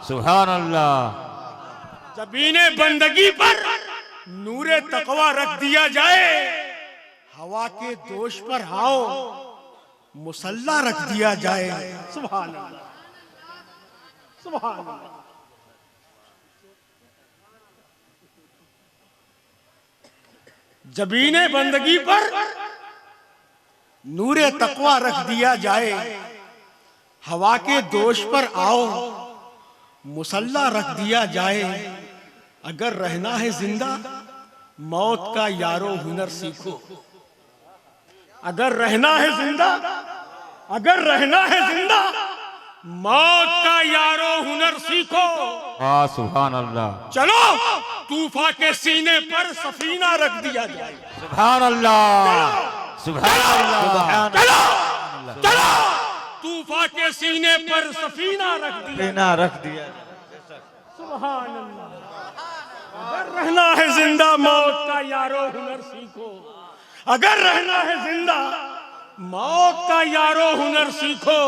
सुभान अल्लाह। जबीने बंदगी पर नूरे तकवा रख दिया जाए, हवा के दोष पर आओ मुसल्ला रख दिया जाए। सुभान अल्लाह, सुभान अल्लाह। जबीने बंदगी पर नूरे तकवा रख दिया जाए, हवा के दोष पर आओ मुसल्ला रख दिया जाए। अगर रहना है जिंदा मौत का यारो हुनर सीखो। अगर रहना है जिंदा, अगर रहना है जिंदा मौत का यारो हुनर सीखो। वाह सुभान अल्लाह। चलो तूफा के सीने पर सफीना रख दिया जाए। सुभान अल्लाह, सुभान अल्लाह। चलो चलो तूफा के सीने पर सफीना रख दिया। सुभान अल्लाह। अगर रहना है जिंदा मौत का यारो हुनर सीखो। अगर रहना है जिंदा मौत का यारो हुनर सीखो।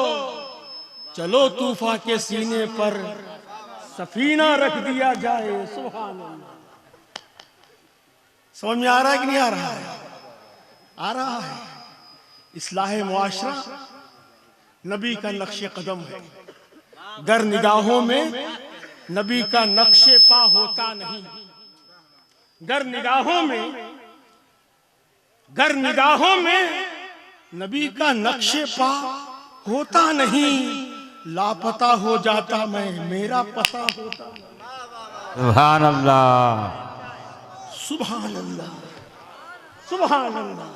चलो तूफा के सीने पर सफीना रख दिया जाए। सुभान अल्लाह। समझ में आ रहा है कि नहीं आ रहा है? आ रहा है। इस्लाह मुआशरा नबी का नक्शे कदम है। गर निगाहों में नबी का नक्शे पा होता नहीं। गर निगाहों में नबी का नक्शे पा होता नहीं। लापता हो जाता मैं, मेरा पता होता। सुभान अल्लाह, सुभान अल्लाह, सुभान अल्लाह।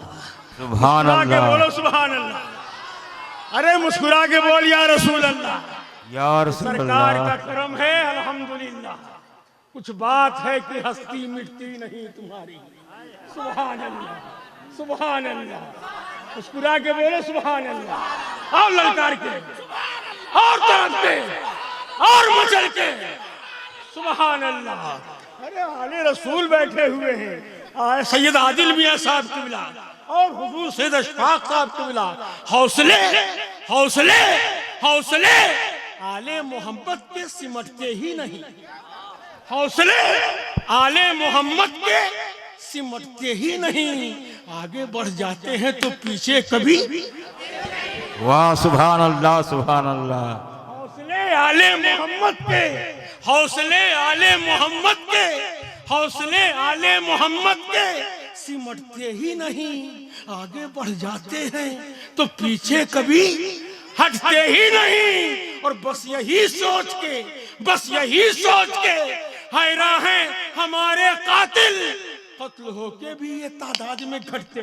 सुभान मुस्कुरा के अल्लाह। बोलो सुभान अल्लाह। अरे मुस्कुरा के बोल या रसूल अल्लाह। या रसूल सरकार अल्लाह। का करम है अल्हम्दुलिल्लाह। कुछ बात है कि हस्ती मिटती नहीं तुम्हारी। सुभान अल्लाह, सुभान अल्लाह। मुस्कुरा के बोलो सुभान अल्लाह। और ललकार के और तड़प के और मचल के सुभान अल्लाह। अरे आले रसूल बैठे हुए हैं। सैयद आदिल मियां साहब को मिला और हुजूर सैयद अशफाक साहब को मिला। हौसले हौसले हौसले आले मोहम्मद के सिमटते ही नहीं। हौसले आले मोहम्मद के सिमटते ही नहीं। आगे बढ़ जाते हैं तो पीछे कभी। वाह सुभान अल्लाह, सुभान अल्लाह। हौसले आले मोहम्मद के, हौसले आले मोहम्मद के, हौसले आले मोहम्मद के सिमटते ही नहीं। आगे बढ़ जाते हैं तो पीछे कभी हटते ही नहीं। और बस यही सोच के, बस यही सोच के हैरान हैं हमारे कातिल। कत्ल होके भी ये तादाद में घटते।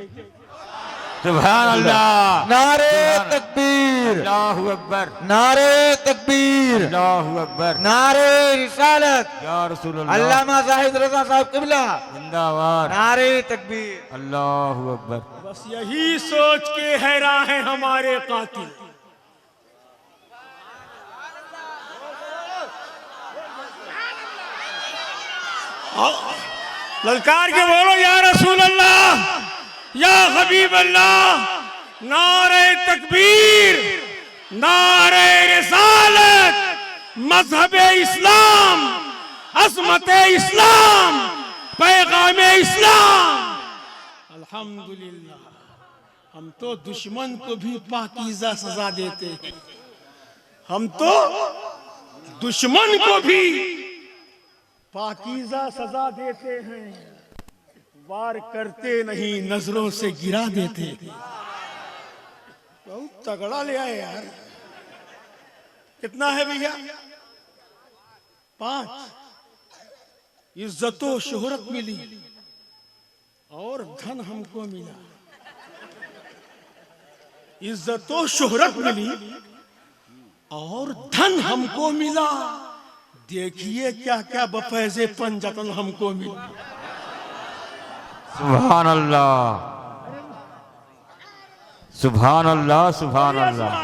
सुभान अल्लाह। नारे तकबीर, अल्लाहु अकबर, नारे तकबीर, अल्लाहु अकबर। नारे रिसालत, या रसूल अल्लाह। अल्लामा जाहिद रजा साहब किबला जिंदाबाद। नारे तकबीर। अल्लाहु अकबर। बस यही सोच के हैरान हैं हमारे कातिल। ललकार के बोलो या रसूल अल्लाह, या हबीब अल्लाह। नारे तकबीर, नारे रिसालत, मजहब इस्लाम, अज़मत इस्लाम, पैगाम इस्लाम। अल्हम्दुलिल्लाह। हम तो दुश्मन को भी पाकीज़ा सजा देते हैं। हम तो दुश्मन को भी पाकीज़ा सजा देते हैं। वार करते नहीं, नजरों से गिरा देते। बहुत तगड़ा ले आए यार। कितना है भैया? 5। इज्जतो शोहरत मिली और धन हमको मिला। इज्जतो शोहरत मिली और धन हमको मिला। देखिए क्या क्या बफैज़े पंजतन हमको मिला। सुभान अल्लाह, सुभान अल्लाह, सुभान अल्लाह,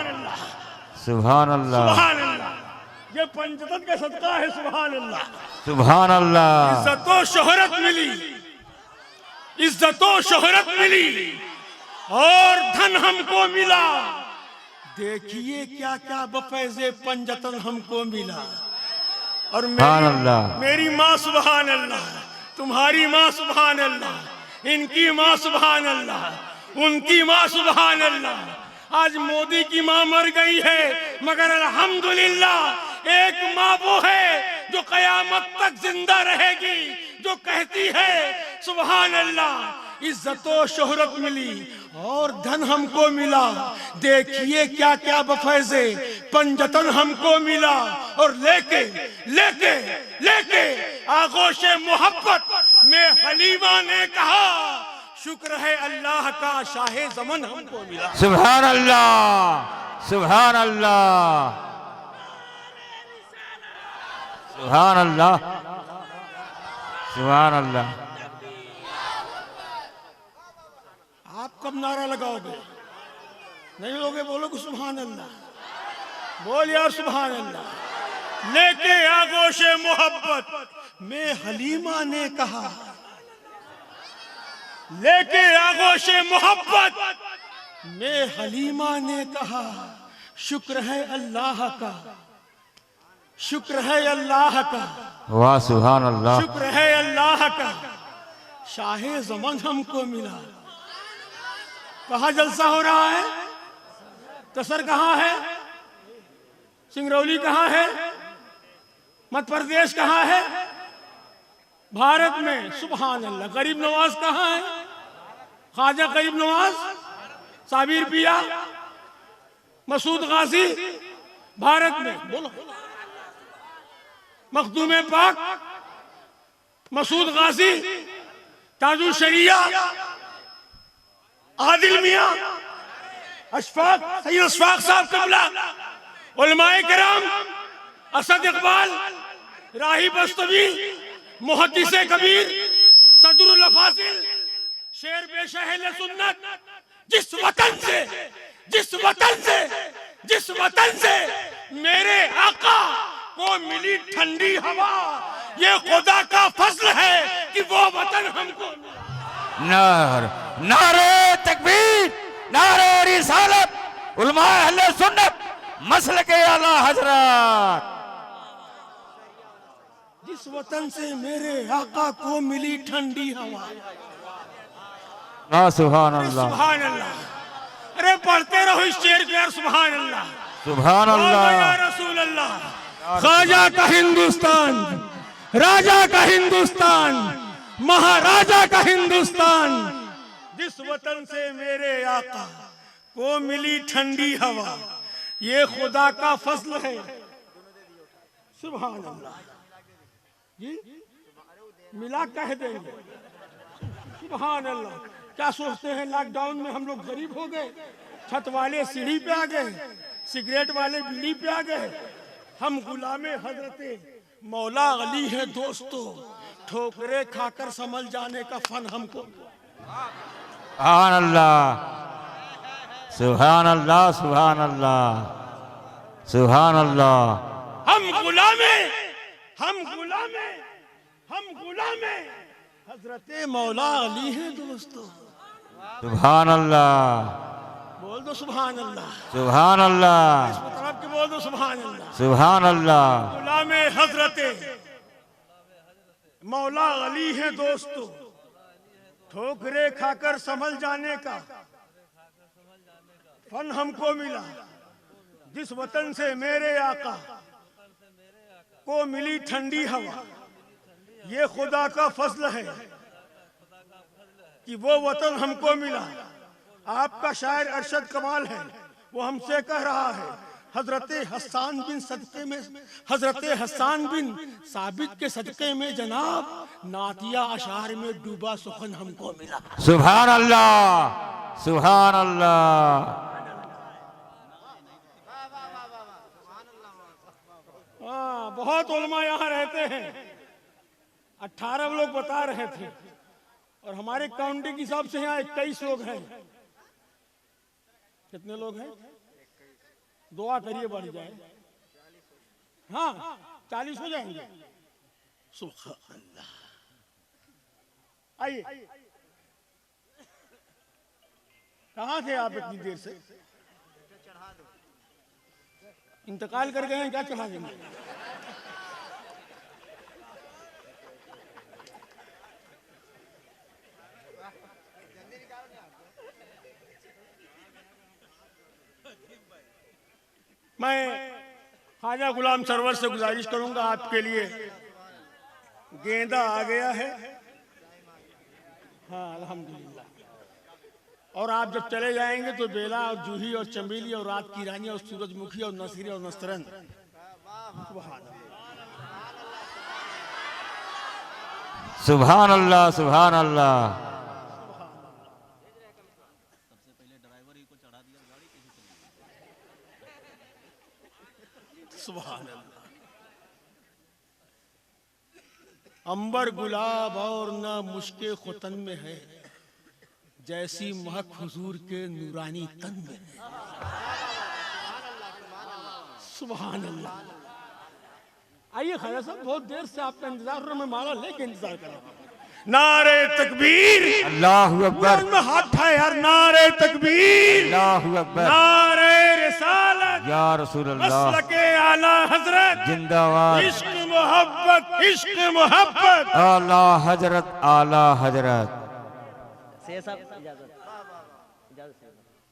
सुभान अल्लाह, सुभान अल्लाह। ये पंजतन का सदका है। सुभान अल्लाह, सुभान अल्लाह। इज्जतो शोहरत मिली, इज्जतो शोहरत मिली और धन हमको मिला। देखिए क्या क्या बफैज़े पंजतन हमको मिला। और सुभान अल्लाह। मेरी माँ सुभान अल्लाह, तुम्हारी माँ सुभान अल्लाह, इनकी माँ सुभान अल्लाह, उनकी माँ सुभान अल्लाह। आज मोदी की माँ मर गई है, मगर अल्हम्दुलिल्लाह एक माँ वो है जो कयामत तक जिंदा रहेगी, जो कहती है सुभान अल्लाह। इज्जतो शोहरत मिली और धन हमको मिला, देखिए क्या क्या बफैज़े पंजतन हमको मिला। और लेके लेके लेके आगोशे मोहब्बत में हलीमा ने कहा, शुक्र है अल्लाह का शाहे ज़मन हमको मिला। सुभान अल्लाह, सुभान अल्लाह, सुभान अल्लाह, सुभान अल्लाह। आप कब नारा लगाओगे? नहीं लोगे, बोलोगे सुभान अल्लाह, बोल यार सुभान अल्लाह। लेके आगोशे मोहब्बत में हलीमा ने कहा, लेके आगोशे मोहब्बत में हलीमा ने कहा, शुक्र है अल्लाह का, शुक्र है अल्लाह का, वाह सुभान अल्लाह। शुक्र है अल्लाह का, शाहे ज़मन हमको मिला। कहाँ जलसा हो रहा है? कसर कहाँ है? सिंगरौली कहाँ है? मध्य प्रदेश कहाँ है? भारत में सुभान अल्लाह। गरीब नवाज कहाँ है? ख्वाजा गरीब नवाज, साबिर पिया, मसूद गाजी भारत में, बोलो। मखदूम पाक, मसूद गाजी, ताजुल शरिया, आदिल मियां, अशफाक, सैयद अशफाक साहब कबला, उलमाए किराम, असद इकबाल, राही बस्तवी, मुहद्दिसे कबीर, सदरुल अफासिल, शेर पेशा अहले सुन्नत। जिस वतन से मेरे आका को मिली ठंडी हवा, ये खुदा का फजल है कि वो वतन हमको। नारे तकबीर, नारे रिसालत, उलमा अहले सुन्नत, मसलके आला हजरत। जिस वतन से मेरे आका को मिली ठंडी हवा, सुभान अल्लाह, सुभान अल्लाह। अरे पढ़ते रहो इस शेर को यार, सुभान अल्लाह, सुभान या अल्लाह। रसूल अल्लाह। ख्वाजा का हिंदुस्तान, राजा का हिंदुस्तान, महाराजा का हिंदुस्तान। जिस वतन से मेरे आका को मिली ठंडी हवा, ये खुदा का फजल है। सुभान अल्लाह जी, मिला कह देंगे सुभान अल्लाह। क्या सोचते हैं लॉकडाउन में हम लोग गरीब हो गए? छत वाले सीढ़ी पे आ गए, सिगरेट वाले बीड़ी पे आ गए। हम गुलामे हजरते मौला अली है दोस्तों, ठोकरे खाकर संभल जाने का फन हमको। सुभान अल्लाह, सुभान अल्लाह, सुभान अल्लाह, सुभान अल्लाह। हम गुलामे हजरते मौला अली है दोस्तों। सुभान अल्लाह, बोल दो सुभान अल्लाह। सुभान अल्लाह, इस तरफ के बोल दो सुभान अल्लाह। सुभान अल्लाह। गुलामे हजरते मौला अली है दोस्तों, ठोकरे खाकर संभल जाने का फन हमको मिला। जिस वतन से मेरे आका को मिली ठंडी हवा, ये खुदा का फजल है कि वो वतन हमको मिला। आपका शायर अरशद कमाल है, वो हमसे कह रहा है, हजरत हस्सान बिन साबित के सदके में जनाब, नातिया अशार में डूबा सुखन हमको मिला। सुभान अल्लाह, सुभान अल्लाह। हाँ, बहुत उलमा यहाँ रहते हैं। 18 लोग बता रहे थे और हमारे काउंटिंग के हिसाब से यहाँ 21 लोग हैं। कितने लोग हैं? दुआ करिए बढ़ जाए। हाँ, 40 हो जाएंगे। सुभान अल्लाह। आइए, कहाँ थे आप इतनी देर से? इंतकाल कर गए हैं, क्या चढ़ा देंगे? मैं ख्वाजा गुलाम सरवर से गुजारिश करूंगा आपके लिए गेंदा आ गया है। हाँ अल्हम्दुलिल्लाह। और आप जब चले जाएंगे तो बेला और जूही और चमेली और रात की रानी और सूरजमुखी और नसीर और नस्तरन। सुभान अल्लाह सुभान अल्लाह। सुभान अल्लाह। अंबर गुलाब और न मुश्के खुतन में है, जैसी महक हुजूर के नूरानी तन में है। सुभान अल्लाह। आइए ख्वाजा साहब, बहुत देर से आपका इंतजार और मैं माला लेके इंतजार कर रहा हूं। नारे तकबीर, अल्लाहु अकबर, में हाथ उठाए यार। नारे तकबीर, अल्लाहु अकबर, नारे रिसालत, या रसूल अल्लाह, मसलके आला हजरत, जिंदाबाद, इश्क मोहब्बत, इश्क मोहब्बत। आला हजरत, आला हजरत। से सब इजाजत।